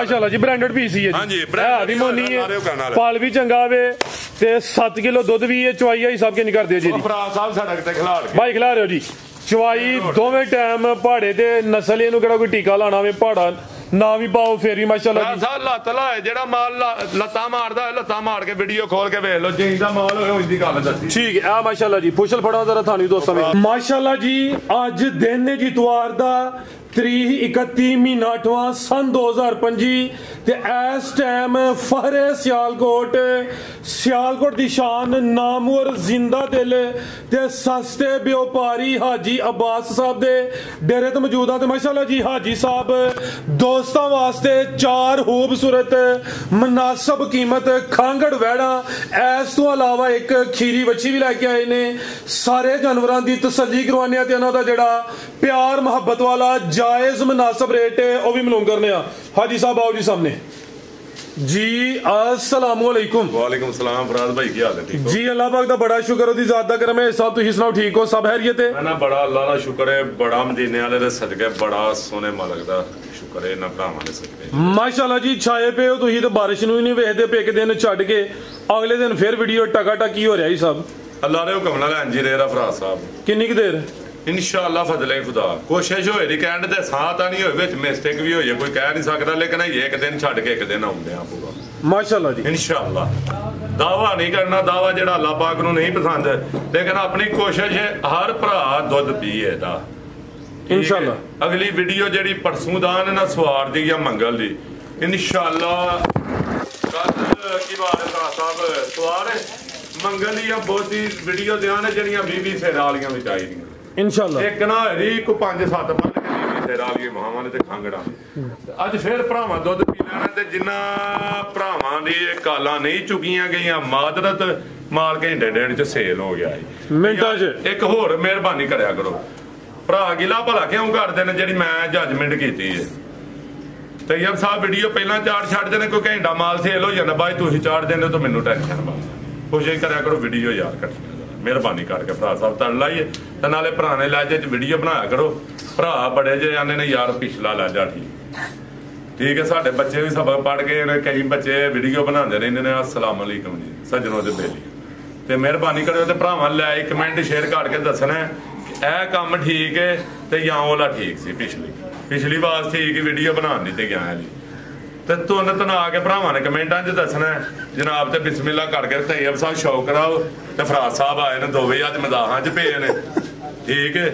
माशाल्लाह जी branded piece ही है हां जी भी मोनी है पाल भी चंगा वे ते 7 किलो दुध भी है चवाई है सब के नहीं कर दियो जी भरा साहब सड़क ते खिला के भाई खिला रहे हो जी चवाई दोवें टाइम पहाड़े ते नस्ल इनू केड़ा कोई टीका लाना वे पहाड़ा ना भी पाओ फिर भी माशाल्लाह जी लत लाए जेड़ा माल लत्ता मारदा है लत्ता मार के वीडियो खोल के वेख लो जिंदा माल होए उंदी गल दसी ठीक है आ माशाल्लाह जी पुछल फड़ा जरा थानू दोस्तों में माशाल्लाह जी अज दिन है जी इतवार दा 31 महीना 8वां सन 2025 ते इस टाइम फहरे सियालकोट दी शान नामवर जिंदा दिल ते सस्ते व्यापारी हाजी अब्बास साहब दे डेरे ते मौजूद ते माशाल्लाह जी हाजी साहब दोस्तों वास्ते 4 खूबसूरत मुनासिब कीमत खांगड़ वैड़ा इस तो अलावा एक खीरी बच्ची भी लैके आए ने सारे जानवरों की तसल्ली करवाने ते इन्हां दा जेड़ा प्यार मुहब्बत वाला जायज मुनासिब रेट है वह भी मालूम करने हाजी साहब आओ जी सामने जी अस्सलाम वालेकुम। वालेकुम सलाम फराज भाई क्या हाल है ठीक हो जी अल्लाह पाक दा बड़ा शुक्र ओदी जात दा करम है साहब तुसी सुनाओ ठीक हो सब खैरियत है ना बड़ा अल्लाह दा शुक्र है बड़ा मदीने वाले दे सदके बड़ा सोने मालक दा शुक्र है ना भरावां दे सदके माशाल्लाह जी छाए पे हो तुसी ते बारिश नु ही नहीं वेखदे पे एक दिन छड्ड के अगले दिन फिर वीडियो टकाटकी हो रहा ही सब अल्लाह दे हुक्म नाल इंज ही रेरा फराज साहब किन्नी क देर इंशाअल्लाह फजले खुदा कोशिश होए दी कहण ते साथ नहीं होए विच मिस्टेक भी होई कोई कह नहीं सकदा लेकिन एक दिन छड्ड के एक दिन आउंदे आ पूरा माशाल्लाह जी इंशाअल्लाह दावा नहीं करना दावा जेड़ा अल्लाह पाक नूं नहीं पसंद लेकिन अपनी कोशिश है हर भरा दुध पीए दा इंशाअल्लाह अगली वीडियो जेड़ी परसों दा ना सवार दी या मंगल दी इंशाअल्लाह कल की बात है साहब सवार मंगल दी या बहुत दी वीडियो देआने जड़ियां 20 सेरा वालियां विच आई दी इंशाअल्लाह एक ना हरी को 5-7 बन के सेरा वाली मावां ने ते खांगड़ा अज फिर भरावां दुध पी लेना ते जिन्ना भरावां दी कालां नहीं चुकियां गईयां मादरत माल घंटे डेढ़ च सेल हो गया मिनटां च एक होर मेहरबानी करया करो भरा गिला भला क्यों करदे ने जेड़ी मैं जजमेंट कीती है तैयब साहब वीडियो पहला चाड़ छड्डदे ने कोई घंटा माल सेल हो जांदा बाई तुसीं चाड़ देंदे तो मैनूं टेंशन बस कोशिश करया करो वीडियो यार कट्टी मेहरबानी करके भरा साहब तड़ लाइए तो नाले पुराने लहजे च वीडियो बनाया करो भरा बड़े जे आने ने यार पिछला लहजा ठीक है साडे बच्चे भी सबक पढ़ के कई बच्चे वीडियो बनाते रहंदे ने अस्सलाम वालेकुम जी सज्जनों दे बेली ते मेहरबानी करो ते भरावां लै कमेंट शेयर करके दसना कि ए काम ठीक है ते या ओला ठीक सी पिछली बार ठीक वीडियो बनाने दी ते गया है ते तुन तना के भरावां ने कमेंटां च दसना जनाब ते बिस्मिल्लाह करके तैयब साहब शौक कराओ ते फराज साहब आए ने दोवे अज मदाहां च पे ने ठीक है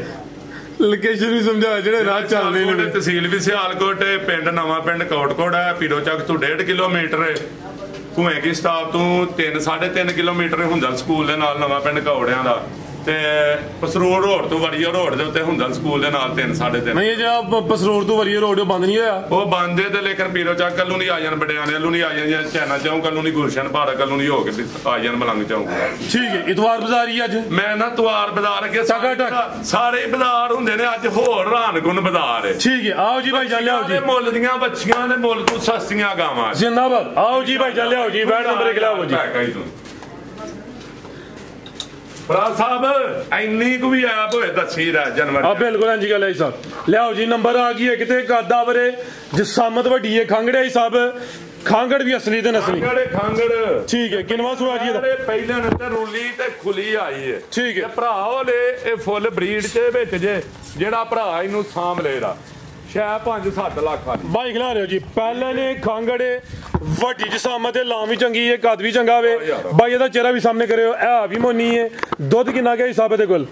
लोकेशन भी समझाया जेड़े राह चलदे ने तहसील भी सियालकोट पिंड नवां पिंड कोटकोट है पीरो चक तो 1.5 किलोमीटर भुएं की स्टाप तो 3-3.5 किलोमीटर हुंदल स्कूल दे नाल नवां पिंड कौड़ियां दा ते पसरूर रोड तो वरिया रोड दे उत्ते हुंदल स्कूल दे नाल 3-3.5 नहीं जो पसरूर तो वरिया रोड बंद नहीं होया वो बंद है ते लेकिन पीरो चक कल्लू नहीं आ जान बड़ियाने कल्लू नहीं आ जान चैना चौक कल्लू नहीं गुलशन पारा कल्लू नहीं हो के आ जान मलंग चौक ठीक है इतवार बाजार ही अज मैं ना इतवार बाजार के सारे बाजार हुंदे ने अज होर रानगुन बाजार है ठीक है आओ जी भाई जान लियाओ जी मुल दियां बच्चियां ने मुल तो सस्तियां गावां जिंदाबाद आओ जी भाई जान लियाओ जी बैठ नंबर 1 लाओ जी फराज साहब इन्नी को भी ऐप होए दसी रहा जनवरी बिल्कुल इंजी गल है साहब लियाओ जी नंबर आ गई है किते कादा वरे जिसामत वड्डी है खांगड़े साहब खांगड़ भी असली ते नस्ली खांगड़ ठीक है किनवा सुआ जी पहले ने रूली ते खुली आई है ठीक है भरा ओले ए फुल ब्रीड ते विच जे जेड़ा भरा इनु साम लेरा शायद 5-7 लाख भाई खिला रहे हो जी पहले ने खांगड़े वड्डी जिसामत लाम भी चंगी है कद भी चंगा वे भाई एदा चेहरा भी सामने करियो ए भी मोनी है दुध कितना के हिसाब है कोल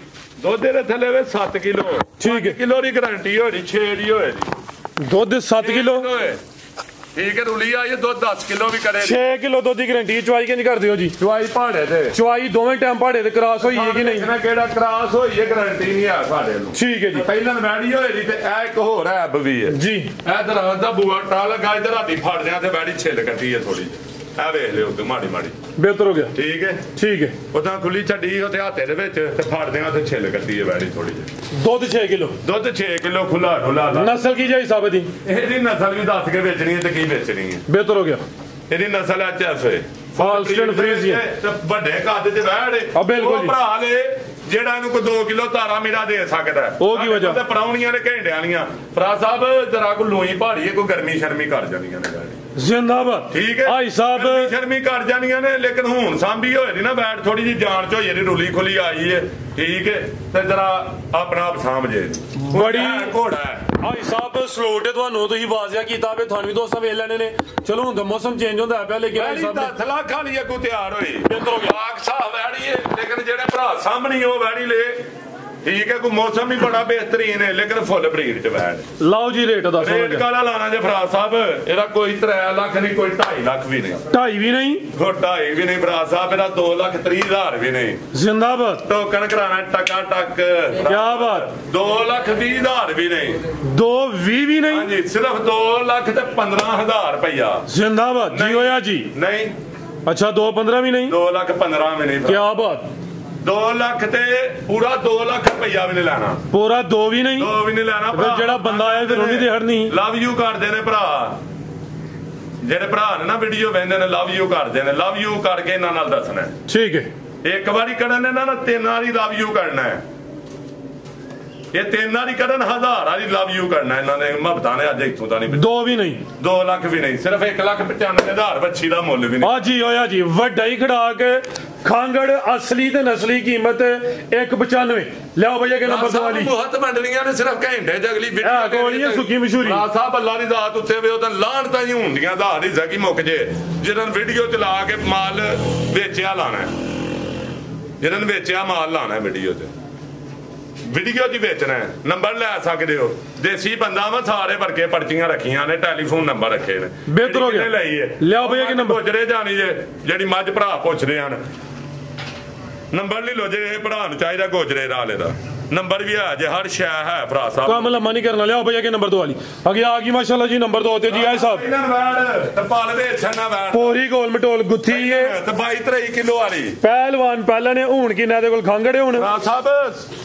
दुध दे थले वे 7 किलो ठीक है किलो दी गारंटी होरी 6 दी होए दुध 7 किलो ठीक है रूली आई है दुध 10 किलो भी करे 6 किलो दुध की गारंटी चवाई के नहीं कर दियो जी चवाई पहाड़े ते चवाई दोवें टाइम पहाड़े ते क्रॉस होई है कि नहीं ना केड़ा क्रॉस होई है गारंटी नहीं है साडे नु ठीक है जी पहला वैडी होई दी ते ए एक होर ऐब भी है जी ए दराज दा बूआ टा लगा इधर हाडी फड़ दिया ते वैडी छिल कट्टी है थोड़ी ए वेख लियो ते माड़ी माड़ी बेहतर हो गया ठीक है ओदा खुली छड्डी ओते हाथे दे विच ते फड़ दिया ते छिल कट्टी है वैडी थोड़ी दुध 6 किलो दुध 6 किलो खुला खुला नस्ल की जाई साहब दी एदी नस्ल भी दस के बेचनी है ते की बेचनी है बेहतर हो गया एदी नस्ल एचएफ है फाल्स्टन फ्रीजियन ते बड़े कद ते वैड़ बिल्कुल भरा ले ਜਿਹੜਾ ਇਹਨੂੰ ਕੋਈ 2 ਕਿਲੋ ਧਾਰਾ ਮੇਰਾ ਦੇ ਸਕਦਾ। ਉਹ ਕੀ ਵਜ੍ਹਾ? ਪਰਾਉਣੀਆਂ ਨੇ ਘੰਟਿਆਂ ਵਾਲੀਆਂ ਫਰਾ ਸਾਹਿਬ ਜਰਾ ਕੋ ਲੋਈ ਪਹਾੜੀ ਕੋਈ ਗਰਮੀ ਸ਼ਰਮੀ ਕਰ ਜਾਂਦੀਆਂ ਨੇ ਗਾੜੀ। ਜ਼ਿੰਦਾਬਾਦ। ਠੀਕ ਹੈ ਭਾਈ ਸਾਹਿਬ ਗਰਮੀ ਸ਼ਰਮੀ ਕਰ ਜਾਂਦੀਆਂ ਨੇ ਲੇਕਿਨ ਹੁਣ ਸਾਂਭੀ ਹੋਏ ਦੀ ਨਾ ਬੈਠ ਥੋੜੀ ਜੀ ਜਾਨ ਚ ਹੋਈ ਇਹਦੀ ਰੁਲੀ ਖੁਲੀ ਆਈ ਹੈ। ਠੀਕ ਹੈ ਤੇ ਜਰਾ ਆਪਣਾ ਆਪ ਸਾਂਭਜੇ ਬੜੀ ਘੋੜਾ ਹੈ। ਭਾਈ ਸਾਹਿਬ ਸਲੋਟ ਤੁਹਾਨੂੰ ਤੁਸੀਂ ਵਾਜ਼ਿਆ ਕੀਤਾ ਵੀ ਤੁਹਾਨੂੰ ਵੀ ਦੋਸਤਾਂ ਵੇਖ ਲੈਣੇ ਨੇ। ਚਲੋ ਹੁਣ ਤਾਂ ਮੌਸਮ ਚੇਂਜ ਹੁੰਦਾ ਪਿਆ ਲੇਕਿਨ ਭਾਈ ਸਾਹਿਬ 10 ਲੱਖ ਵਾਲੀ ਅੱਗੋਂ ਤਿਆਰ ਹੋਈ ਬਿਹਤਰ ਹੋ ਗਿਆ। ਆਖ ਸਾਹ ਵੈੜੀ ਹੈ ਲੇਕਿਨ ਜਿਹੜੇ ਭਰਾ ਸਾਹਮਣੀ ਉਹ ਵੈੜੀ ਲੈ। ਠੀਕ ਹੈ ਕੋਈ ਮੌਸਮ ਵੀ ਬੜਾ ਬਿਹਤਰੀਨ ਹੈ ਲੇਕਿਨ ਫੁੱਲ ਬਰੀਡ ਚ ਵੈੜ। ਲਾਓ ਜੀ ਰੇਟ ਦੱਸੋ। ਰੇਟ ਕਾਲਾ ਲਾਣਾ ਜੇ ਭਰਾ ਸਾਹਿਬ ਇਹਦਾ ਕੋਈ 3 ਲੱਖ ਨਹੀਂ ਕੋਈ 2.5 ਲੱਖ ਵੀ ਨਹੀਂ। 2.5 ਵੀ ਨਹੀਂ ਕੋਈ 2.5 ਵੀ ਨਹੀਂ ਭਰਾ ਸਾਹਿਬ ਇਹਦਾ 2,30,000 ਵੀ ਨਹੀਂ। ਜ਼ਿੰਦਾਬਾਦ। ਟੋਕਨ ਕਰਾਣਾ ਟਕਾ ਟਕ ਕਿਆ ਬਾਤ। 2,20,000 ਵੀ ਨਹੀਂ। 2.20 ਵੀ ਨਹੀਂ। ਹਾਂਜੀ ਸਿਰਫ 2,15,000 ਰੁਪਇਆ। ਜ਼ਿੰਦਾਬਾਦ ਜੀ ਹੋਇਆ ਜੀ। ਨਹੀਂ ਅੱਛਾ 2.15 ਵੀ ਨਹੀਂ। 2,15,000 ਵੀ ਨਹੀਂ। ਕਿਆ ਬਾਤ। 2 ਲੱਖ ਤੇ ਪੂਰਾ 2 ਲੱਖ ਰੁਪਇਆ ਵੀ ਨਹੀਂ ਲੈਣਾ। ਪੂਰਾ 2 ਵੀ ਨਹੀਂ। 2 ਵੀ ਨਹੀਂ ਲੈਣਾ ਫਿਰ ਜਿਹੜਾ ਬੰਦਾ ਆਇਆ ਫਿਰ ਉਹਨੀ ਤੇ ਹੜਨੀ। ਲਵ ਯੂ ਕਰਦੇ ਨੇ ਭਰਾ ਜਿਹੜੇ ਭਰਾ ਨੇ ਨਾ ਵੀਡੀਓ ਵੇਖਦੇ ਨੇ ਲਵ ਯੂ ਕਰਦੇ ਨੇ। ਲਵ ਯੂ ਕਰਕੇ ਇਹਨਾਂ ਨਾਲ ਦੱਸਣਾ। ਠੀਕ ਹੈ। ਇੱਕ ਵਾਰੀ ਕਰਨ ਇਹਨਾਂ ਨਾਲ 3 ਵਾਰੀ ਲਵ ਯੂ ਕਰਨਾ ਹੈ। ਇਹ 3 ਵਾਰੀ ਕਰਨ 1000 ਵਾਰੀ ਲਵ ਯੂ ਕਰਨਾ ਇਹਨਾਂ ਨੇ ਮੁਹੱਬਤਾਂ ਨੇ ਅੱਜ ਇੱਥੋਂ ਤਾਂ ਨਹੀਂ। 2 ਵੀ ਨਹੀਂ। 2 ਲੱਖ ਵੀ ਨਹੀਂ ਸਿਰਫ 1,95,000 ਬੱਚੀ ਦਾ ਮੁੱਲ ਵੀ ਨਹੀਂ। ਆ ਜੀ ਹੋਇਆ ਜੀ ਵੱਡਾ ਹੀ ਖੜਾ ਕੇ ਖਾਂਗੜ ਅਸਲੀ ਤੇ ਨਸਲੀ ਕੀਮਤ 195। ਲਿਆਓ ਭਈਆ ਕੇ ਨੰਬਰ ਵਾਲੀ ਬਹੁਤ ਮੰਡਲੀਆਂ ਨੇ ਸਿਰਫ ਘੰਟੇ ਚ ਅਗਲੀ ਵੀਡੀਓ ਕੋਲੀਆਂ ਸੁੱਕੀ ਮਸ਼ਹੂਰੀ ਭਰਾ ਸਾਹਿਬ ਅੱਲਾ ਦੀ ਜ਼ਾਤ ਉੱਤੇ ਵੇ ਉਹ ਤਾਂ ਲਾਹਣ ਤਾਂ ਹੀ ਹੁੰਦੀਆਂ ਆਧਾਰ ਹੀ ਜ਼ਗੀ ਮੁੱਕ ਜੇ ਜਿਹਨਾਂ ਵੀਡੀਓ ਚਲਾ ਕੇ ਮਾਲ ਵੇਚਿਆ ਲਾਣਾ। ਜਿਹਨਾਂ ਨੇ ਵੇਚਿਆ ਮਾਲ ਲਾਣਾ ਵੀਡੀਓ ਤੇ ਵੀਡੀਓ ਜੀ ਵੇਚਣਾ ਨੰਬਰ ਲੈ ਸਕਦੇ ਹੋ। ਦੇਸੀ ਬੰਦਾ ਵਾ ਸਾਰੇ ਵਰਗੇ ਪਰਚੀਆਂ ਰੱਖੀਆਂ ਨੇ ਟੈਲੀਫੋਨ ਨੰਬਰ ਰੱਖੇ ਨੇ। ਬਿਹਤਰ ਹੋ ਗਿਆ ਲਿਆਓ ਭਈਆ ਕੇ ਨੰਬਰ। ਗੁਜਰੇ ਜਾਣੀ ਜੇ ਜਿਹੜੀ ਮੱਝ ਭਰਾ ਪੁੱਛਦੇ ਹਨ ਨੰਬਰ ਲੈ ਲੋ ਜੇ ਭਰਾ ਨੂੰ ਚਾਹੀਦਾ ਗੋਜਰੇ ਵਾਲੇ ਦਾ ਨੰਬਰ ਵੀ ਹੈ ਜੇ ਹਰ ਸ਼ੈ ਹੈ ਭਰਾ ਸਾਹਿਬ। ਕੰਮ ਲੰਮਾ ਨਹੀਂ ਕਰਨਾ। ਲਿਆਓ ਭਈਆ ਕੇ ਨੰਬਰ 2 ਵਾਲੀ ਅੱਗੇ ਆ ਗਈ ਮਾਸ਼ਾਅੱਲਾ ਜੀ ਨੰਬਰ 2 ਤੇ ਜੀ ਆਏ ਸਾਹਿਬ ਪੂਰੀ ਗੋਲ ਮਟੋਲ ਗੁੱਥੀ ਏ ਤੇ 22-23 ਕਿਲੋ ਵਾਲੀ ਪਹਿਲਵਾਨ ਪਹਿਲਾਂ ਨੇ ਹੁਣ ਕਿੰਨਾ ਦੇ ਕੋਲ ਖਾਂਗੜੇ ਹੁਣ ਭਰਾ ਸਾਹਿਬ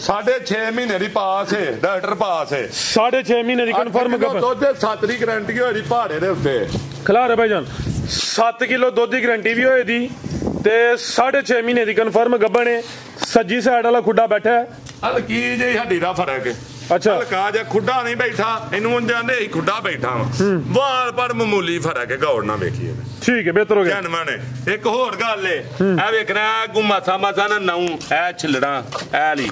6.5 ਮਹੀਨੇ ਦੀ ਪਾਸ ਹੈ ਡਾਕਟਰ ਪਾਸ ਹੈ 6.5 ਮਹੀਨੇ ਦੀ ਕਨਫਰਮ ਦੁੱਧ 7 ਦੀ ਗਾਰੰਟੀ ਹੋਈ ਦੀ ਪਹਾੜੇ ਦੇ ਉੱਤੇ ਖਿਲਾ ਰਿਹਾ ਭਾਈਜਾਨ 7 ਕਿਲੋ ਦੁੱਧ ਦੀ ਗਾਰੰਟੀ ਵੀ ਹੋਏ ਦੀ ਤੇ 6.5 ਮਹੀਨੇ ਦੀ ਕਨਫਰਮ ਗੱਭਣ ਹੈ। ਸੱਜੀ ਸਾਈਡ ਵਾਲਾ ਖੁੱਡਾ ਬੈਠਾ ਹੈ ਹਲਕੀ ਜਿਹੀ ਹੱਡੀ ਦਾ ਫਰਕ ਹੈ। ਅੱਛਾ ਹਲਕਾ ਜਿਹਾ ਖੁੱਡਾ ਨਹੀਂ ਬੈਠਾ ਇਹਨੂੰ ਜਾਂਦੇ ਹੀ ਖੁੱਡਾ ਬੈਠਾ ਵਾਲ ਪਰ ਮਾਮੂਲੀ ਫਰਕ ਹੈ ਗੌਰ ਨਾਲ ਵੇਖੀਏ। ਠੀਕ ਹੈ ਬਿਹਤਰ ਹੋ ਗਿਆ। ਜਨਮਾਂ ਨੇ ਇੱਕ ਹੋਰ ਗੱਲ ਏ ਇਹ ਵੇਖਣਾ ਗੁਮਾਸਾ ਮਾਸਾ ਨਾ ਨਾਉ ਇਹ ਛਿਲੜਾ ਐ ਲਈ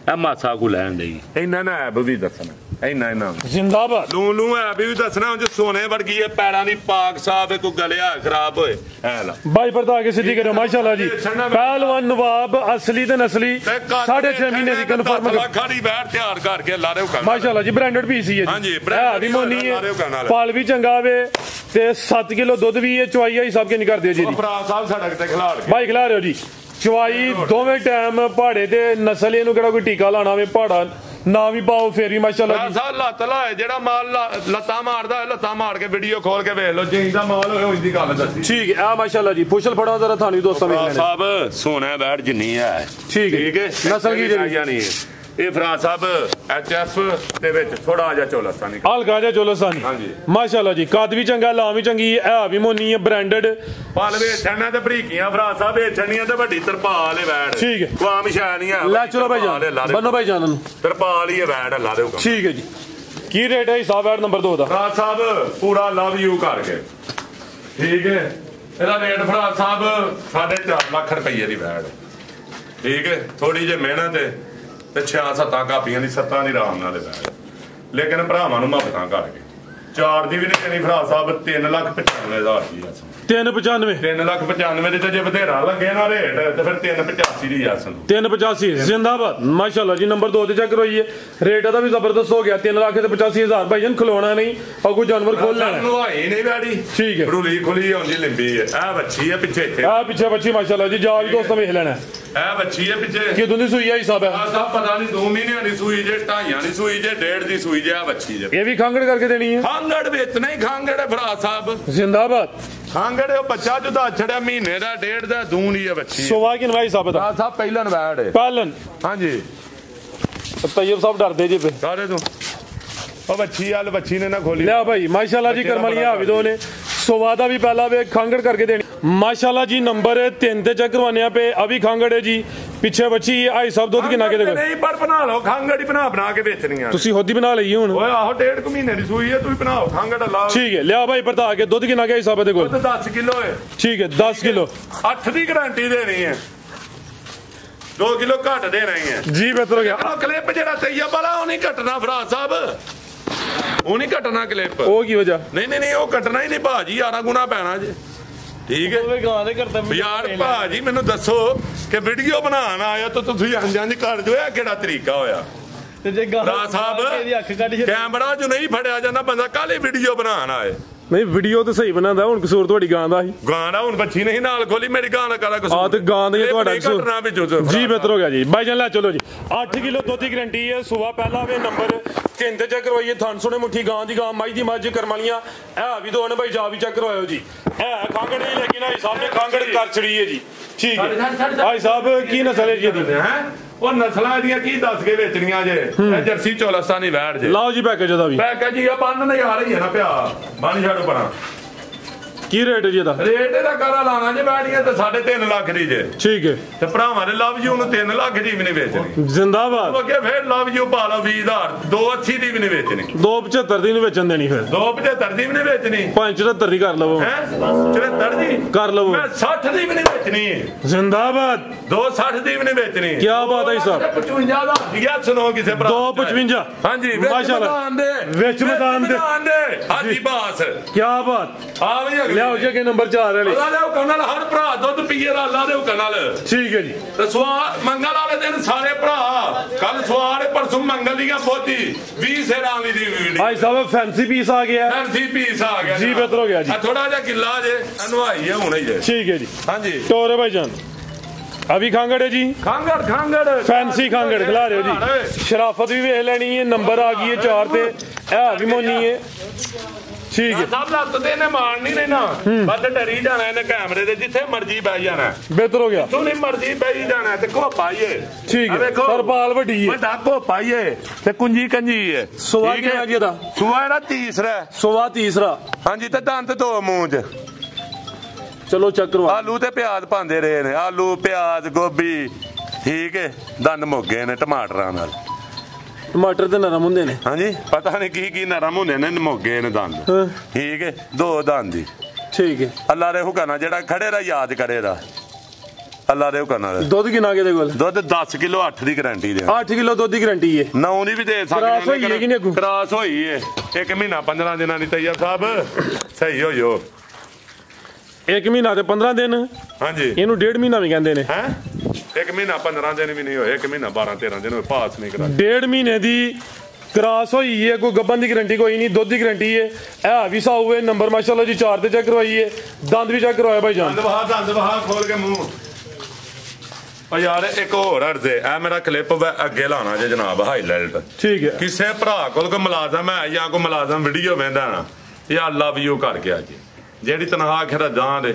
ਇਹ ਮਾਸਾ ਕੋ ਲੈਣ ਦੇਈ ਇਹਨਾਂ ਨਾ ਐਬ ਵੀ ਦੱਸਣਾ ਇੰਨਾ ਜ਼ਿੰਦਾਬਾਦ ਲੂ ਲੂ ਐ ਵੀ ਦੱਸਣਾ ਉਂਝ ਸੋਨੇ ਵਰਗੀ ਹੈ ਪੈਰਾਂ ਦੀ ਪਾਕ ਸਾਫ ਕੋਈ ਗਲਿਆ ਖਰਾਬ ਹੋਏ ਐ ਲਾ ਬਾਈ ਪਰਦਾ ਕੇ ਸਿੱਧੀ ਕਰੋ ਮਾਸ਼ਾਅੱਲਾ ਜੀ ਪਹਿਲਵਾਨ ਨਵਾਬ ਅਸਲੀ ਤੇ ਨਸਲੀ 6.5 ਮਹੀਨੇ ਦੀ ਕਨਫਰਮ ਖਾੜੀ ਬੈਠ ਤਿਆਰ ਕਰਕੇ ਲਾ ਰਹੇ ਹੋ ਮਾਸ਼ਾਅੱਲਾ ਜੀ ਬ੍ਰਾਂਡਡ ਪੀਸ ਹੀ ਹੈ ਜੀ। ਹਾਂਜੀ ਬ੍ਰਾਂਡਡ ਮੋਨੀ ਹੈ ਪਾਲ ਵੀ ਚੰਗਾ ਵੇ ਤੇ 7 ਕਿਲੋ ਦੁੱਧ ਵੀ ਹੈ ਚੁਆਈ ਹੀ ਸਭ ਕੇ ਨਹੀਂ ਕਰਦੇ ਜੀ ਭਰਾ ਸਾਹਿਬ ਸੜਕ ਤੇ ਖਿਲਾੜ ਕੇ ਬਾਈ ਖਿਲਾ ਰਹੇ ਹੋ ਜੀ ਚੁਆਈ ਦੋਵੇਂ ਟਾਈਮ ਪਹਾੜੇ ਤੇ ਨਸਲ ਇਹਨੂੰ ਕਿਹੜਾ ਕੋਈ ਟੀਕਾ ਲਾਣਾ ਵੇ ਪਹਾੜਾ ਨਾ ਵੀ ਪਾਓ ਫੇਰ ਵੀ ਮਾਸ਼ਾਅੱਲਾ ਜੀ ਲੱਤ ਲਾਏ ਜਿਹੜਾ ਮਾਲ ਲੱਤਾਂ ਮਾਰਦਾ ਲੱਤਾਂ ਮਾਰ ਕੇ ਵੀਡੀਓ ਖੋਲ ਕੇ ਵੇਖ ਲਓ ਜਿੰਦਾ ਮਾਲ ਹੋਏ ਉਹਦੀ ਗੱਲ ਦੱਸੀ। ਠੀਕ ਹੈ ਆ ਮਾਸ਼ਾਅੱਲਾ ਜੀ ਪੁੱਛਲ ਫੜੋ ਜ਼ਰਾ ਤੁਹਾਨੂੰ ਦੋਸਤਾਂ ਵੇਖ ਲੈਣੇ ਸਾਹਿਬ ਸੋਨਾ ਬੈਠ ਜਿੰਨੀ ਹੈ। ਠੀਕ ਹੈ ਨਸਲ ਕੀ ਜਿਹੜੀ ਇਹ ਫਰਾ ਸਾਹਿਬ ਐਚਐਫ ਦੇ ਵਿੱਚ ਥੋੜਾ ਜਿਹਾ ਚੋਲਸਤਾਨੀ ਹਲਕਾ ਜਿਹਾ ਚੋਲਸਤਾਨੀ ਹਾਂਜੀ ਮਾਸ਼ਾਅੱਲਾ ਜੀ ਕੱਦ ਵੀ ਚੰਗਾ ਲਾਂ ਵੀ ਚੰਗੀ ਹੈ ਵੀ ਮੋਨੀ ਹੈ ਬ੍ਰਾਂਡਡ ਪਾਲ ਵੇਚਣਾ ਤੇ ਬਰੀਕੀਆਂ ਫਰਾ ਸਾਹਿਬ ਵੇਚਣੀਆਂ ਤੇ ਵੱਡੀ ਤਰਪਾਲ ਹੈ ਵੈੜ। ਠੀਕ ਹੈ ਕੁਆਮ ਸ਼ਾਨੀ ਹੈ ਲੈ ਚਲੋ ਭਾਈ ਜਾਨ ਬੰਨੋ ਭਾਈ ਜਾਨ ਨੂੰ ਤਰਪਾਲ ਹੀ ਹੈ ਵੈੜ ਲਾ ਦਿਓ। ਠੀਕ ਹੈ ਜੀ ਕੀ ਰੇਟ ਹੈ ਹਿਸਾਬ ਵੈੜ ਨੰਬਰ 2 ਦਾ ਫਰਾ ਸਾਹਿਬ ਪੂਰਾ ਲਵ ਯੂ ਕਰਕੇ। ਠੀਕ ਹੈ ਇਹਦਾ ਰੇਟ ਫਰਾ ਸਾਹਿਬ 4.5 ਲੱਖ ਰੁਪਏ ਦੀ ਵੈੜ। ਠੀਕ ਹੈ ਥੋੜੀ ਜਿਹੀ ਮਿਹਨਤ ਹੈ ਤੇ 6-7 ਕਾਪੀਆਂ ਦੀ 7 ਦੀ ਆਰਾਮ ਨਾਲ ਲੈ ਲੇਕਿਨ ਭਰਾਵਾਂ ਨੂੰ ਮੁਹੱਬਤਾਂ ਕਰਕੇ 4 ਦੀ ਵੀ ਨਹੀਂ ਦੇਣੀ ਭਰਾ ਸਾਹਿਬ 3,95,000 ਦੀ ਆ 395 3,95,000 ਦੀ ਤੇ ਜੇ ਵਧੇਰਾ ਲੱਗੇ ਨਾ ਰੇਟ ਤੇ ਫਿਰ 3,85 ਦੀ ਆ 385 ਜ਼ਿੰਦਾਬਾਦ ਮਾਸ਼ਾਅੱਲਾ ਜੀ ਨੰਬਰ 2 ਤੇ ਚੈੱਕ ਕਰਵਾਈਏ ਰੇਟ ਦਾ ਵੀ ਜ਼ਬਰਦਸਤ ਹੋ ਗਿਆ 3,85,000 ਭਾਈਜਨ ਖਲੋਣਾ ਨਹੀਂ ਔਰ ਕੋਈ ਜਾਨਵਰ ਖੋਲ ਲੈਣਾ ਨਵਾਈ ਨਹੀਂ ਬੈੜੀ। ਠੀਕ ਹੈ ਰੁਲੀ ਖੁਲੀ ਆਉਂਦੀ ਲੰਬੀ ਹੈ ਆ ਬੱਚੀ ਹੈ ਪਿੱਛੇ ਇੱਥੇ ਆ ਪਿੱਛੇ ਬੱਚੀ ਮਾਸ਼ਾਅੱਲਾ ਜੀ ਜਾ ਵੀ ਦੋਸਤਾਂ ਵੇਖ ਲੈਣਾ ਇਹ ਬੱਚੀ ਹੈ ਪਿੱਛੇ ਕਿਦੋਂ ਦੀ ਸੂਈ ਆ ਹਿਸਾਬ ਹੈ ਸਭ ਪਤਾ ਨਹੀਂ 2 ਮਹੀਨਿਆਂ ਦੀ ਸੂਈ ਜੇ 2.5 ਦੀ ਸੂਈ ਜੇ 1.5 ਦੀ ਸੂਈ ਜੇ ਆ ਬੱਚੀ ਜੇ ਇਹ ਵੀ ਖਾਂਗੜ ਕਰਕੇ ਦੇਣੀ ਹੈ ਖਾਂਗੜ ਵੇਚਣਾ ਹੀ ਖਾਂਗੜ ਹੈ ਭਰਾ ਸਾਹਿਬ ਜ਼ਿੰਦਾਬਾਦ। ਖਾਂਗੜ ਉਹ ਬੱਚਾ ਜੁਦਾ ਛੜਿਆ ਮਹੀਨੇ ਦਾ 1.5 ਦਾ ਦੂਨ ਹੀ ਹੈ ਬੱਚੀ ਸੋਵਾ ਕਿ ਨਵਾਈ ਸਾਹਿਬ ਦਾ ਸਾਹਿਬ ਪਹਿਲਾਂ ਵੈੜ ਹੈ ਪਹਿਲਨ ਹਾਂਜੀ ਤੈਯਬ ਸਾਹਿਬ ਡਰਦੇ ਜੇ ਸਾਰੇ ਤੋਂ ਉਹ ਬੱਚੀ ਵਾਲ ਬੱਚੀ ਨੇ ਨਾ ਖੋਲੀ ਲਿਆ ਭਾਈ ਮਾਸ਼ਾਅੱਲਾ ਜੀ ਕਰਮਲੀਆਂ ਹਾਵਿਦੋ ਨੇ ਸੋਵਾ ਦਾ ਵੀ ਪਹਿਲਾ ਵੇ ਖਾਂਗੜ ਕਰਕੇ ਦੇਣੀ ਮਾਸ਼ਾਅੱਲਾ ਜੀ ਨੰਬਰ 3 ਤੇ ਚੈੱਕ ਕਰਵਾਨੇ ਆ ਪੇ ਅਭੀ ਖਾਂਗੜ ਹੈ ਜੀ ਪਿੱਛੇ ਬੱਚੀ ਆਈ ਸਾਹਿਬ ਦੁੱਧ ਕਿੰਨਾ ਕੇ ਦੇ ਨਹੀਂ ਪਰ ਬਣਾ ਲਓ ਖੰਗੜੀ ਬਣਾ ਕੇ ਵੇਚਣੀਆਂ ਤੁਸੀਂ ਹੋਦੀ ਬਣਾ ਲਈ ਹੁਣ ਓਏ ਆਹੋ 1.5 ਮਹੀਨੇ ਦੀ ਸੂਈ ਹੈ ਤੁਸੀਂ ਬਣਾਓ ਖੰਗੜ ਲਾ ਠੀਕ ਹੈ ਲਿਆ ਭਾਈ ਪਰਤਾ ਕੇ ਦੁੱਧ ਕਿੰਨਾ ਕੇ ਸਾਹਿਬ ਦੇ ਕੋਲ 10 ਕਿਲੋ ਹੈ ਠੀਕ ਹੈ 10 ਕਿਲੋ 8 ਦੀ ਗਾਰੰਟੀ ਦੇਣੀ ਹੈ 2 ਕਿਲੋ ਘੱਟ ਦੇ ਰਹੀ ਹੈ ਜੀ ਬਿਹਤਰ ਹੋ ਗਿਆ ਕਲਿੱਪ ਜਿਹੜਾ ਤਈਆ ਵਾਲਾ ਉਹ ਨਹੀਂ ਘਟਣਾ ਫਰਾਜ਼ ਸਾਹਿਬ ਉਹ ਨਹੀਂ ਘਟਣਾ ਕਲਿੱਪ ਉਹ ਕੀ ਵਜ੍ਹਾ ਨਹੀਂ ਉਹ ਘਟਣਾ ਹੀ ਨਹੀਂ ਭਾਜੀ 11 ਗੁਣਾ ਪੈਣਾ ਜੇ ਠੀਕ ਹੈ ਯਾਰ ਭਾਜੀ ਮੈਨੂੰ ਦੱਸੋ ਕਿ ਵੀਡੀਓ ਬਣਾਉਣ ਆਇਆ ਤਾਂ ਤੁਸੀਂ ਅੰਜਾਂ ਕਰ ਜੋ ਇਹ ਕਿਹੜਾ ਤਰੀਕਾ ਹੋਇਆ ਫਰਾਜ਼ ਸਾਹਿਬ ਕੈਮਰਾ ਜੋ ਨਹੀਂ ਫੜਿਆ ਜਾਂਦਾ ਬੰਦਾ ਕਾਹਲੀ ਵੀਡੀਓ ਬਣਾਉਣ ਆਏ ਨਹੀਂ ਵੀਡੀਓ ਤਾਂ ਸਹੀ ਬਣਾਉਂਦਾ ਹੁਣ ਕਸੂਰ ਤੁਹਾਡੀ ਗਾਂ ਦਾ ਸੀ ਗਾਂ ਦਾ ਹੁਣ ਬੱਚੀ ਨਹੀਂ ਨਾਲ ਖੋਲੀ ਮੇਰੀ ਗਾਂ ਦਾ ਕਾਹਦਾ ਕਸੂਰ ਆ ਤੇ ਗਾਂ ਦਾ ਤੁਹਾਡਾ ਕਸੂਰ ਜੀ ਬਿਹਤਰ ਹੋ ਗਿਆ ਜੀ ਬਾਈ ਜਾਨ ਲੈ ਚਲੋ ਜੀ 8 ਕਿਲੋ ਦੁੱਧ ਦੀ ਗਰੰਟੀ ਹੈ ਸੁਬਾ ਪਹਿਲਾ ਵੇ ਨੰਬਰ ਕਹਿੰਦੇ ਚੈੱਕ ਕਰਵਾਈਏ ਥਣ ਸੋਨੇ ਮੁੱਠੀ ਗਾਂ ਦੀ ਗਾਂ ਮਾਈ ਦੀ ਮੱਝ ਕਰਮ ਵਾਲੀਆਂ ਇਹ ਵੀ ਦੋ ਨੇ ਭਾਈ ਜਾ ਵੀ ਚੈੱਕ ਕਰਵਾਇਓ ਜੀ ਇਹ ਖਾਂਗੜ ਨਹੀਂ ਲੱਗੀ ਨਾ ਸਾਹਿਬ ਨੇ ਖਾਂਗੜ ਕਰ ਛੜੀ ਹੈ ਜੀ ਠੀਕ ਹੈ ਭਾਈ ਸਾਹਿਬ ਕੀ ਨਸਲ ਹੈ ਜੀ ਇਹਦੀ ਉਹ ਨਸਲਾਂ ਦੀਆਂ ਕੀ ਦੱਸ ਕੇ ਵੇਚਣੀਆਂ ਜੇ ਇਹ ਜਰਸੀ ਚੋਲਸਤਾਨੀ ਵੈੜ ਜੇ ਲਾਓ ਜੀ ਪੈਕੇਜ ਦਾ ਵੀ ਪੈਕੇਜ ਜੀ ਆ ਬੰਨ ਨਹੀਂ ਆ ਰਹੀ ਹੈ ਨਾ ਪਿਆ ਬੰਨ ਛੱਡੋ ਪਰਾਂ ਕੀ ਰੇਟ ਜੀ ਇਹਦਾ ਰੇਟ ਇਹਦਾ ਕਾਰਾ ਲਾਣਾ ਜੇ ਬੈਠੀਆਂ ਤੇ 3.5 ਲੱਖ ਦੀ ਜੇ ਠੀਕ ਹੈ ਤੇ ਭਰਾਵਾਂ ਨੇ ਲਵ ਯੂ ਨੂੰ 3 ਲੱਖ ਦੀ ਵੀ ਨਹੀਂ ਵੇਚਣੀ ਜ਼ਿੰਦਾਬਾਦ ਅੱਗੇ ਫੇਰ ਲਵ ਯੂ ਪਾ ਲਓ 20000 280 ਦੀ ਵੀ ਨਹੀਂ ਵੇਚਣੀ 275 ਦੀ ਨਹੀਂ ਵੇਚਣ ਦੇਣੀ ਫਿਰ 275 ਦੀ ਵੀ ਨਹੀਂ ਵੇਚਣੀ 75 ਦੀ ਕਰ ਲਵੋ ਹੈ 74 ਦੀ ਕਰ ਲਵੋ ਮੈਂ 60 ਦੀ ਵੀ ਨਹੀਂ ਵੇਚਣੀ ਜ਼ਿੰਦਾਬਾਦ 260 ਦੀ ਵੀ ਨਹੀਂ ਵੇਚਣੀ ਕੀ ਬਾਤ ਹੈ ਸਾਹਿਬ 55 ਦਾ ਯਾ ਸੁਣੋ ਕਿਸੇ ਭਰਾ 255 ਹਾਂਜੀ ਮਾਸ਼ਾਅੱਲਾ ਵਿੱਚ ਮੈਦਾਨ ਦੇ ਹਾਜੀ ਬਾਸ ਕੀ ਬਾਤ ਆ ਵੀ ਲਿਆਓ ਜੀ ਕਿ ਨੰਬਰ 4 ਵਾਲੇ ਅੱਲਾ ਦੇ ਹੁਕਮ ਨਾਲ ਹਰ ਭਰਾ ਦੁੱਧ ਪੀਏ ਅੱਲਾ ਦੇ ਹੁਕਮ ਨਾਲ ਠੀਕ ਹੈ ਜੀ ਤੇ ਸਵਾਰ ਮੰਗਲ ਵਾਲੇ ਦਿਨ ਸਾਰੇ ਭਰਾ ਕੱਲ ਸਵਾਰ ਪਰਸੋਂ ਮੰਗਲ ਦੀਆਂ ਬੋਤੀ 20 ਸੇਰਾਂ ਦੀ video Bhai Sahib fancy piece ਆ ਗਿਆ ਫੈਂਸੀ ਪੀਸ ਆ ਗਿਆ ਜੀ ਬਿਹਤਰ ਹੋ ਗਿਆ ਜੀ ਥੋੜਾ ਜਿਹਾ ਕਿੱਲਾ ਜੇ ਅਨਵਾਈ ਹੈ ਹੁਣੇ ਜੇ ਠੀਕ ਹੈ ਜੀ ਹਾਂਜੀ ਟੋਰੇ ਭਾਈ ਜਾਨ ਅਭੀ ਖਾਂਗੜ ਹੈ ਜੀ ਖਾਂਗੜ ਫੈਂਸੀ ਖਾਂਗੜ ਖਿਲਾ ਰਹੇ ਹੋ ਜੀ ਸ਼ਰਾਫਤ ਵੀ ਵੇਖ ਲੈਣੀ ਹੈ ਨੰਬਰ ਆ ਗਈ ਹੈ 4 ਤੇ ਇਹ ਵੀ ਮੋਨੀ ਹੈ ਠੀਕ ਹੈ ਸਭ ਲੱਤ ਤੇ ਨੇ ਮਾਰਨੀ ਨਹੀਂ ਨਾ ਵੱਧ ਡਰੀ ਜਾਣਾ ਇਹਨੇ ਕੈਮਰੇ ਦੇ ਜਿੱਥੇ ਮਰਜ਼ੀ ਬਹਿ ਜਾਣਾ ਬਿਹਤਰ ਹੋ ਗਿਆ ਤੂੰ ਨਹੀਂ ਮਰਜ਼ੀ ਬਹਿ ਜਾਣਾ ਤੇ ਕੋ ਪਾਈਏ ਠੀਕ ਹੈ ਤਰਪਾਲ ਵੱਡੀ ਹੈ ਵੱਡਾ ਕੋ ਪਾਈਏ ਤੇ ਕੁੰਜੀ ਕੰਜੀ ਹੈ ਸੁਆ ਕਿਹੜਾ ਜੀ ਇਹਦਾ ਸੁਆ ਇਹਦਾ ਤੀਸਰਾ ਹਾਂਜੀ ਤੇ ਦੰਦ ਦੋ ਮੂੰਹ 'ਚ ਚਲੋ ਚੱਕਰ ਆਲੂ ਤੇ ਪਿਆਜ਼ ਪਾਉਂਦੇ ਰਹੇ ਨੇ ਆਲੂ ਪਿਆਜ਼ ਗੋਭੀ ਠੀਕ ਹੈ ਦੰਦ ਮੁੱਗੇ ਨੇ ਟਮਾਟਰਾਂ ਨਾਲ ਟਮਾਟਰ ਤੇ ਨਰਮ ਹੁੰਦੇ ਨੇ ਹਾਂਜੀ ਪਤਾ ਨਹੀਂ ਕੀ ਨਰਮ ਹੁੰਦੇ ਨੇ ਮੁੱਗੇ ਨੇ ਦੰਦ ਠੀਕ ਹੈ 2 ਦੰਦ ਦੀ ਠੀਕ ਹੈ ਅੱਲਾ ਦੇ ਹੁਕਮ ਨਾਲ ਜਿਹੜਾ ਖੜੇ ਦਾ ਯਾਦ ਕਰੇਗਾ ਅੱਲਾ ਦੇ ਹੁਕਮ ਨਾਲ ਦੁੱਧ ਕਿੰਨਾ ਕਿਹਦੇ ਕੋਲ ਦੁੱਧ 10 ਕਿਲੋ 8 ਦੀ ਗਾਰੰਟੀ ਦੇ 8 ਕਿਲੋ ਦੁੱਧ ਦੀ ਗਾਰੰਟੀ ਹੈ 9 ਦੀ ਵੀ ਦੇ ਸਕਦੇ ਕਰਾਸ ਹੋਈ ਹੈ ਕਿ ਨਹੀਂ ਕਰਾਸ ਹੋਈ ਹੈ 1 ਮਹੀਨਾ 15 ਦਿਨਾਂ ਦੀ ਤਈਆ ਸਾਹਿਬ ਸਹੀ ਹੋਇਓ 1 ਮਹੀਨਾ ਤੇ 15 ਦਿਨ ਹਾਂਜੀ ਇਹਨੂੰ 1.5 ਮਹੀਨਾ ਵੀ ਕਹਿੰਦੇ ਨੇ ਹੈ 1 ਮਹੀਨਾ 15 ਦਿਨ ਵੀ ਨਹੀਂ ਹੋਏ 1 ਮਹੀਨਾ 12 13 ਦਿਨ ਹੋਏ ਪਾਸ ਨਹੀਂ ਕਰਾ 1.5 ਮਹੀਨੇ ਦੀ ਕਰਾਸ ਹੋਈ ਹੈ ਕੋਈ ਗੱਬਨ ਦੀ ਗਾਰੰਟੀ ਕੋਈ ਨਹੀਂ ਦੁੱਧ ਦੀ ਗਾਰੰਟੀ ਹੈ ਇਹ ਵੀ ਸਾਊ ਹੈ ਨੰਬਰ ਮਾਸ਼ਾਅੱਲਾ ਜੀ 4 ਤੇ ਚੈੱਕ ਕਰਵਾਈਏ ਦੰਦ ਵੀ ਚੈੱਕ ਕਰਵਾਇਆ ਭਾਈ ਜਾਨ ਦੰਦ ਵਹਾ ਖੋਲ ਕੇ ਮੂੰਹ ਓ ਯਾਰ ਇੱਕ ਹੋਰ ਅਰਜ਼ੇ ਐ ਮੇਰਾ ਕਲਿੱਪ ਅੱਗੇ ਲਾਣਾ ਜੇ ਜਨਾਬ ਹਾਈਲਾਈਟ ਠੀਕ ਹੈ ਕਿਸੇ ਭਰਾ ਕੋਲ ਕੋ ਮੁਲਾਜ਼ਮ ਹੈ ਜਾਂ ਕੋ ਮੁਲਾਜ਼ਮ ਵੀਡੀਓ ਵੇਂਦਾ ਨਾ ਯਾ ਲਵ ਯੂ ਕਰਕੇ ਆ ਜੀ ਜਿਹੜੀ ਤਨਖਾਹ ਖਰਾ ਜਾਂ ਦੇ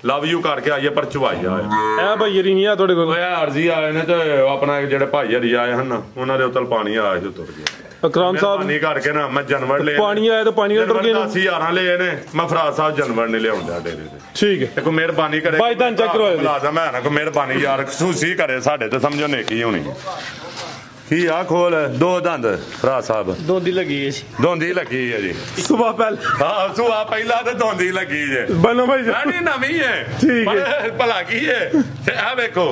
ਲਵ ਯੂ ਕਰਕੇ ਆਈਏ ਪਰ ਚਵਾਈ ਆਏ ਇਹ ਭਾਈ ਨਹੀਂ ਆ ਤੁਹਾਡੇ ਕੋਲ ਓਏ ਅਰਜ਼ੀ ਆਏ ਨੇ ਤੇ ਆਪਣਾ ਜਿਹੜੇ ਭਾਈ ਹਰੀ ਆਏ ਹਨ ਉਹਨਾਂ ਦੇ ਉੱਤਲ ਪਾਣੀ ਆਇਆ ਸੀ ਤੁਰ ਗਿਆ ਅਕਰਾਮ ਸਾਹਿਬ ਨਹੀਂ ਕਰਕੇ ਨਾ ਮੈਂ ਜਾਨਵਰ ਲੈ ਪਾਣੀ ਆਇਆ ਤਾਂ ਪਾਣੀ ਟੁਰ ਗਏ 10000 ਲਏ ਨੇ ਮੈਂ ਫਰਾਜ਼ ਸਾਹਿਬ ਜਾਨਵਰ ਨਹੀਂ ਲਿਆਉਂਦਾ ਡੇਰੇ ਤੇ ਠੀਕ ਹੈ ਕੋਈ ਮਿਹਰਬਾਨੀ ਕਰੇ ਭਾਈ ਤਾਂ ਚੈੱਕ ਕਰਵਾਓ ਮੁਲਾਜ਼ਮ ਹੈ ਨਾ ਕੋਈ ਮਿਹਰਬਾਨੀ ਯਾਰ ਖਸੂਸੀ ਕਰੇ ਸਾਡੇ ਤੇ ਸਮਝੋ ਨੇਕੀ ਹੋਣੀ ਕੀ ਆ ਖੋਲ 2 ਦੰਦ ਫਰਾਜ਼ ਸਾਹਿਬ ਦੋਂਦੀ ਲੱਗੀ ਹੈ ਜੀ ਦੋਂਦੀ ਲੱਗੀ ਹੈ ਜੀ ਸੁਬਾ ਪਹਿਲਾਂ ਹਾਂ ਸੁਬਾ ਪਹਿਲਾਂ ਤੇ ਦੋਂਦੀ ਲੱਗੀ ਜੇ ਬਨੋ ਭਾਈ ਨਹੀਂ ਨਵੀਂ ਹੈ ਠੀਕ ਹੈ ਭਲਾ ਕੀ ਹੈ ਤੇ ਆ ਵੇਖੋ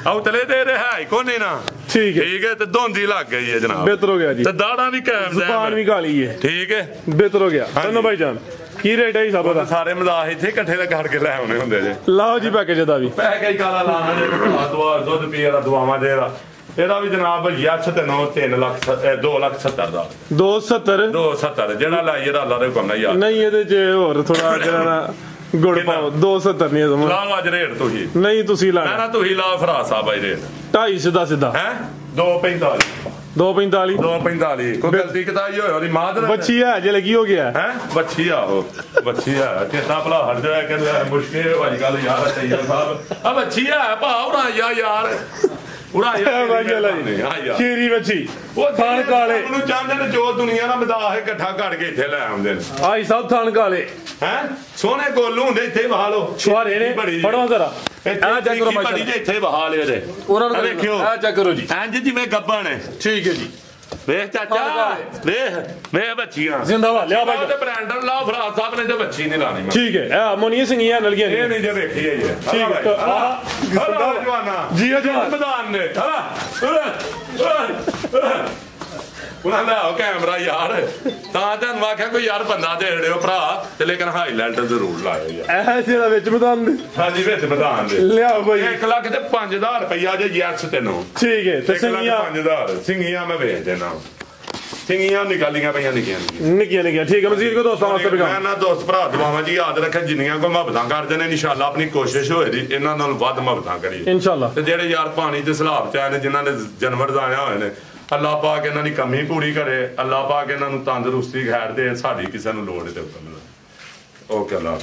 ਆਉ ਤਲੇ ਦੇ ਰਿਹਾ ਕੋ ਨਹੀਂ ਨਾ ਠੀਕ ਹੈ ਤੇ ਦੋਂਦੀ ਲੱਗ ਗਈ ਹੈ ਜਨਾਬ ਬਿਹਤਰ ਹੋ ਗਿਆ ਜੀ ਤੇ ਦਾੜਾਂ ਵੀ ਕਾਇਮ ਜ਼ੁਬਾਨ ਵੀ ਕਾਲੀ ਹੈ ਠੀਕ ਹੈ ਬਿਹਤਰ ਹੋ ਗਿਆ ਬਨੋ ਭਾਈ ਜਾਨ ਕੀ ਰੇਟ ਹੈ ਸਭ ਦਾ ਸਾਰੇ ਮਜ਼ਾਕ ਇੱਥੇ ਇਕੱਠੇ ਦਾ ਕਰਕੇ ਲੈ ਆਉਣੇ ਹੁੰਦੇ ਜੇ ਲਾਓ ਜੀ ਪੈਕੇਜ ਦਾ ਵੀ ਪੈਕੇਜ ਕਾਲਾ ਲਾਣਾ ਜੇ ਦੁਆ ਦੁੱਧ ਪੀਏ ਦਾ ਦੁਆਵਾਂ ਦੇ ਦਾ ਇਹਦਾ ਵੀ ਜਨਾਬ ਯਸ ਤੇ 9 3 ਲੱਖ 2 ਲੱਖ 70 ਦਾ 270 ਜਿਹੜਾ ਲਾਈਏ ਦਾ ਅੱਲਾ ਦੇ ਹੁਕਮ ਨਾਲ ਯਾਰ ਨਹੀਂ ਇਹਦੇ ਚ ਹੋਰ ਥੋੜਾ ਜਿਹੜਾ ਗੁੜ ਪਾਓ 270 ਨਹੀਂ ਸਮਝ ਲਾਓ ਅੱਜ ਰੇਟ ਤੁਸੀਂ ਨਹੀਂ ਤੁਸੀਂ ਲਾਣਾ ਨਾ ਤੁਸੀਂ ਲਾ ਫਰਾਜ਼ ਸਾਹਿਬ ਆਈ ਰੇਟ 2.5 ਸਿੱਧਾ ਹੈ 245 245 ਕੋਈ ਗਲਤੀ ਕਿਤਾਈ ਹੋਈ ਉਹਦੀ ਮਾਂ ਦੇ ਬੱਚੀ ਹੈ ਜੇ ਲੱਗੀ ਹੋ ਗਿਆ ਹੈ ਬੱਚੀ ਆ ਉਹ ਬੱਚੀ ਆ ਕਿਤਾ ਭਲਾ ਹਟ ਜਾਇਆ ਕਹਿੰਦਾ ਮੁਸ਼ਕਿਲ ਵਾਲੀ ਗੱਲ ਯਾਰ ਤਈਆ ਸਾਹਿਬ ਆ ਬੱਚੀ ਆ ਭਾ ਉਰਾ ਯਾਰ ਉਰਾ ਯਾਰ ਸ਼ੀਰੀ ਬੱਚੀ ਉਹ ਥਾਣ ਕਾਲੇ ਨੂੰ ਚਾਹੁੰਦੇ ਨੇ ਜੋ ਦੁਨੀਆ ਦਾ ਮਜ਼ਾਕ ਇਕੱਠਾ ਕਰਕੇ ਇੱਥੇ ਲੈ ਆਉਂਦੇ ਨੇ ਆਈ ਸਭ ਥਾਣ ਕਾਲੇ ਹੈ ਸੋਹਣੇ ਗੋਲੂ ਹੁੰਦੇ ਇੱਥੇ ਵਹਾ ਲਓ ਛੁਆਰੇ ਨੇ ਫੜੋ ਜ਼ਰਾ ਆ ਚੈੱਕ ਕਰੋ ਮਾਸ਼ਾਅੱਲਾ ਇੱਥੇ ਵਹਾ ਲਿਓ ਜੇ ਉਹਨਾਂ ਨੂੰ ਦੇਖਿਓ ਆ ਚੈੱਕ ਕਰੋ ਜੀ ਇੰਜ ਜਿਵੇਂ ਗੱਬਣ ਹੈ ਠੀਕ ਹੈ ਜੀ ਵੇਖ ਚਾਚਾ ਵੇਖ ਬੱਚੀਆਂ ਜ਼ਿੰਦਾਬਾਦ ਲਿਆ ਬਾਈ ਤੇ ਬ੍ਰਾਂਡਰ ਲਾਓ ਫਰਾਦ ਸਾਹਿਬ ਨੇ ਤੇ ਬੱਚੀ ਨਹੀਂ ਲਾਣੀ ਠੀਕ ਹੈ ਇਹ ਮੋਨੀਆਂ ਸਿੰਘੀਆਂ ਨਲਗੀਆਂ ਇਹ ਨਹੀਂ ਜੇ ਵੇਖੀ ਹੈ ਠੀਕ ਹੈ ਹਲਾ ਜਵਾਨਾ ਜੀ ਜਵਾਨ ਮੈਦਾਨ ਨੇ ਉਹਨਾਂ ਦਾ ਕੈਮਰਾ ਯਾਰ ਤਾਂ ਤੁਹਾਨੂੰ ਆਖਿਆ ਕੋਈ ਯਾਰ ਬੰਦਾ ਦੇ ੜਿਓ ਭਰਾ ਤੇ ਲੇਕਿਨ ਹਾਈਲਾਈਟ ਜ਼ਰੂਰ ਲਾਇਓ ਯਾਰ ਇਹ ਜਿਹੜਾ ਵਿੱਚ ਮੈਦਾਨ ਦੇ ਹਾਂਜੀ ਵਿੱਚ ਮੈਦਾਨ ਦੇ ਲਿਆ ਬਾਈ 1 ਲੱਖ ਤੇ 5000 ਰੁਪਇਆ ਜੇ ਯੈਸ ਤੈਨੂੰ ਠੀਕ ਹੈ ਤੇ ਸਿੰਘੀਆਂ 5000 ਸਿੰਘੀਆਂ ਮੈਂ ਵੇਚ ਦੇਣਾ ਸਿੰਘੀਆਂ ਨਿਕਾਲੀਆਂ ਪਈਆਂ ਨਿੱਕੀਆਂ ਨਿੱਕੀਆਂ ਠੀਕ ਹੈ ਮਜ਼ੀਦ ਕੋ ਦੋਸਤਾਂ ਵਾਸਤੇ ਵੀ ਮੈਂ ਨਾ ਦੋਸਤ ਭਰਾ ਦੁਆਵਾਂ ਜੀ ਯਾਦ ਰੱਖਿਆ ਜਿੰਨੀਆਂ ਕੋ ਮੁਹੱਬਤਾਂ ਕਰਦੇ ਨੇ ਇਨਸ਼ਾਅੱਲਾ ਆਪਣੀ ਕੋਸ਼ਿਸ਼ ਹੋਏ ਦੀ ਇਹਨਾਂ ਨਾਲ ਵੱਧ ਮੁਹੱਬਤਾਂ ਕਰੀਏ ਇਨਸ਼ਾਅੱਲਾ ਤੇ ਜਿਹੜੇ ਯਾਰ ਪਾਣੀ ਦੇ ਸਲਾਬ ਚ ਆਏ ਨੇ ਜਿਨ੍ਹਾਂ ਨੇ ਜਾਨਵਰ ਆਇਆ ਹੋਏ ਨੇ ਅੱਲਾਹ ਪਾਕ ਇਹਨਾਂ ਦੀ ਕਮੀ ਪੂਰੀ ਕਰੇ ਅੱਲਾਹ ਪਾਕ ਇਹਨਾਂ ਨੂੰ ਤੰਦਰੁਸਤੀ ਖੈਰ ਦੇ ਸਾਡੀ ਕਿਸੇ ਨੂੰ ਲੋੜ ਨਹੀਂ ਤੇ ਓਕੇ ਅੱਲਾਹ